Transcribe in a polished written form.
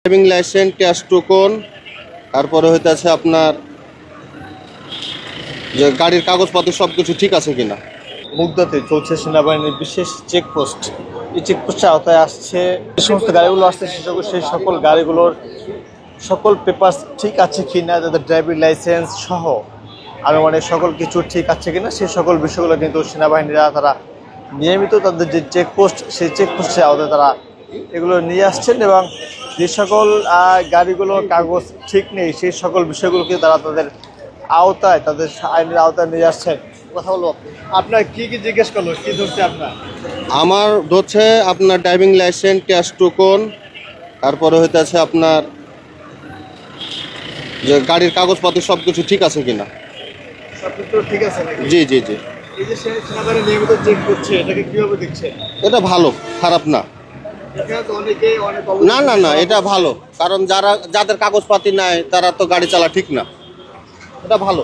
Driving licence, cash token, তারপরে হইতেছে আপনার যে গাড়ির কাগজপত্র সব কিছু ঠিক আছে কিনা। মুগদাতে চলছে সেনাবাহিনীর বিশেষ চেকপোস্ট। এই চেকপোস্টের আওতায় আসছে যে সমস্ত গাড়িগুলো আসছে সেই সকল গাড়িগুলোর সকল পেপারস ঠিক আছে কিনা, তাদের ড্রাইভিং লাইসেন্স সহ আরও অনেক সকল কিছু ঠিক আছে কিনা সেই সকল বিষয়গুলো কিন্তু সেনাবাহিনীরা তারা নিয়মিত তাদের যে চেকপোস্ট সেই চেকপোস্টের আওতায় তারা এগুলো নিয়ে আসছেন এবং যে সকল গাড়িগুলোর কাগজ ঠিক নেই সেই সকল বিষয়গুলোকে তারা তাদের আওতায় তাদের আইনের আওতায় নিয়ে আসছেন। কথা বলবো, আপনার কি কি জিজ্ঞেস করলো, কি ধরছে আপনার? আমার ধরছে আপনার ড্রাইভিং লাইসেন্স, ক্যাশ টোকন, তারপরে হইতেছে আপনার যে গাড়ির কাগজপত্র সব কিছু ঠিক আছে কিনা। সব কিছু ঠিক আছে নাকি? জি জি জি, এই যে সেনাবাহিনী নিয়মিত চেক করছে, এটাকে কিভাবে দেখছে? এটা ভালো, খারাপ না। এখানে তো অনেকে অনেক না না না, এটা ভালো, কারণ যাদের কাগজপাতি নাই তারা তো গাড়ি চালা ঠিক না, এটা ভালো।